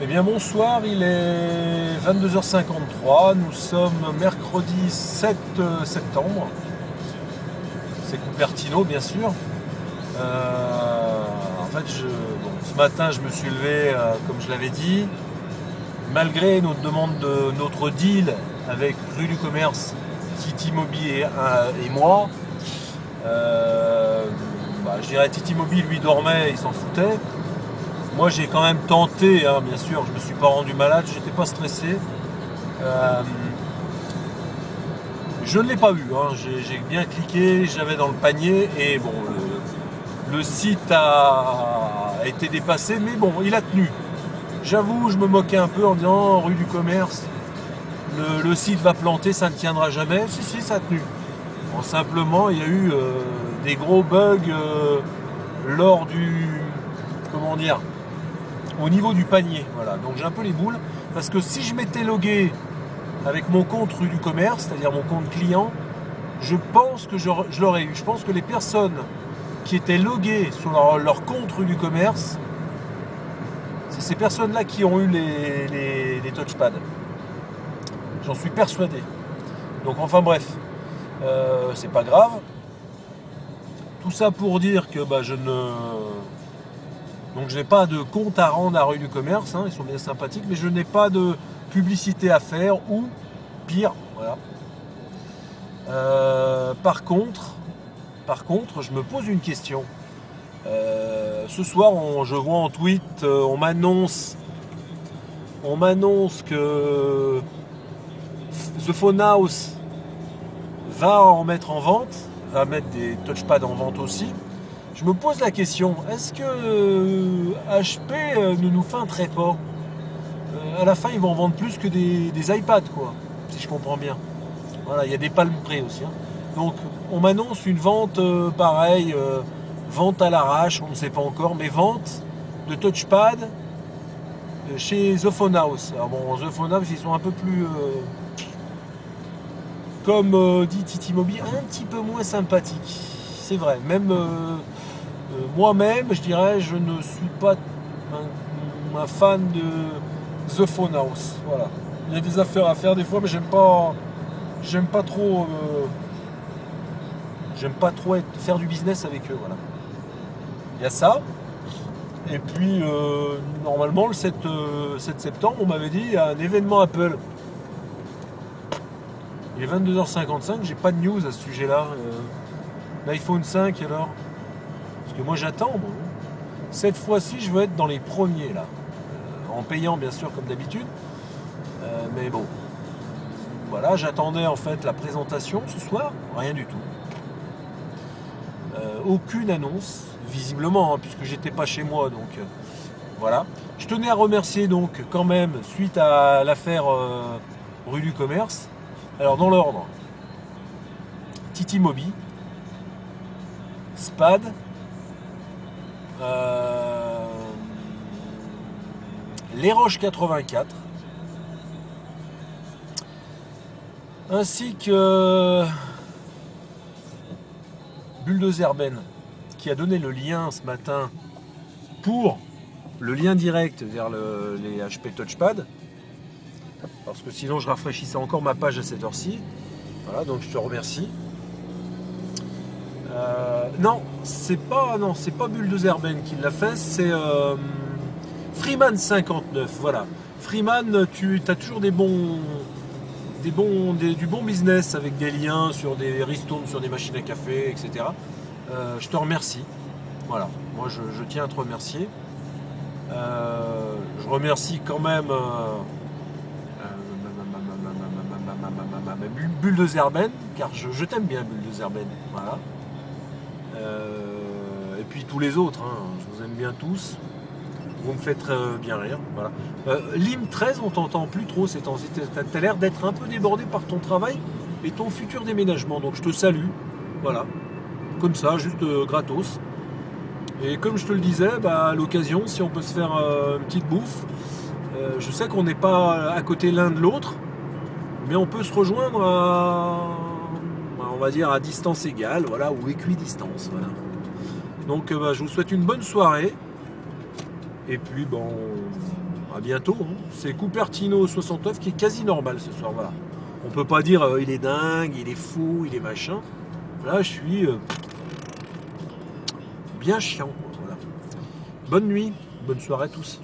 Eh bien bonsoir, il est 22h53, nous sommes mercredi 7 septembre, c'est Cupertino bien sûr. Ce matin je me suis levé comme je l'avais dit, malgré notre demande de notre deal avec Rue du Commerce, Titi Moby et moi. Je dirais Titi Moby lui dormait, il s'en foutait. Moi j'ai quand même tenté, hein, bien sûr, je ne me suis pas rendu malade, j'étais pas stressé. Je ne l'ai pas eu, hein, j'ai bien cliqué, j'avais dans le panier et bon, le site a été dépassé, mais bon, il a tenu. J'avoue, je me moquais un peu en disant rue du Commerce, le site va planter, ça ne tiendra jamais. Si, ça a tenu. Bon, simplement, il y a eu des gros bugs lors du, comment dire, au niveau du panier. Voilà. Donc j'ai un peu les boules, parce que si je m'étais logué avec mon compte rue du Commerce, c'est-à-dire mon compte client, je pense que je l'aurais eu. Je pense que les personnes qui étaient loguées sur leur compte rue du Commerce, c'est ces personnes-là qui ont eu les touchpads. J'en suis persuadé. Donc enfin bref, c'est pas grave. Tout ça pour dire que je n'ai pas de compte à rendre à rue du Commerce, hein, ils sont bien sympathiques, mais je n'ai pas de publicité à faire ou pire, voilà. Par contre, je me pose une question. Ce soir, je vois en tweet, on m'annonce que The Phone House va en mettre en vente, va mettre des touchpads en vente aussi. Je me pose la question, est-ce que HP ne nous feinterait pas? À la fin, ils vont en vendre plus que des iPads, quoi, si je comprends bien. Voilà, il y a des palmes près aussi. Hein. Donc, on m'annonce une vente pareille, vente à l'arrache, on ne sait pas encore, mais vente de touchpad chez The Phone House. Alors bon, The Phone House, ils sont un peu plus, comme dit Titi Moby, un petit peu moins sympathiques. C'est vrai, même moi-même, je dirais, je ne suis pas un fan de The Phone House. Voilà. Il y a des affaires à faire des fois, mais j'aime pas trop faire du business avec eux. Voilà. Il y a ça. Et puis normalement le 7 septembre, on m'avait dit il y a un événement Apple. Il est 22h55, j'ai pas de news à ce sujet-là. L'iPhone 5 alors. Parce que moi j'attends. Bon. Cette fois-ci, je veux être dans les premiers là. En payant bien sûr comme d'habitude. Mais bon. Voilà, j'attendais en fait la présentation ce soir. Rien du tout. Aucune annonce, visiblement, hein, puisque j'étais pas chez moi. Donc voilà. Je tenais à remercier donc quand même, suite à l'affaire rue du Commerce. Alors dans l'ordre. Titi Moby. Spad. Les Roches 84, ainsi que Bulldozer Ben, qui a donné le lien ce matin pour le lien direct vers les HP Touchpad, parce que sinon je rafraîchissais encore ma page à cette heure-ci. Voilà, donc je te remercie. Non, c'est pas Bulldozer Ben qui l'a fait, c'est Freeman 59. Voilà, Freeman, tu as toujours du bon business avec des liens sur des ristournes, sur des machines à café, etc. Je te remercie. Voilà, moi je tiens à te remercier. Je remercie quand même Bulldozer Ben, car je t'aime bien Bulldozer Ben. Voilà. Et puis tous les autres, hein, je vous aime bien tous. Vous me faites bien rire. Voilà. Lim 13, on t'entend plus trop ces temps-ci. T'as l'air d'être un peu débordé par ton travail et ton futur déménagement. Donc je te salue. Voilà. Comme ça, juste gratos. Et comme je te le disais, à l'occasion, si on peut se faire une petite bouffe, je sais qu'on n'est pas à côté l'un de l'autre, mais on peut se rejoindre on va dire à distance égale, voilà, ou équidistance. Voilà. Donc je vous souhaite une bonne soirée. Et puis bon, À bientôt. Hein. C'est Cupertino 69 qui est quasi normal ce soir. Voilà. On peut pas dire il est dingue, il est fou, il est machin. Là, je suis bien chiant. Voilà. Bonne nuit, bonne soirée à tous.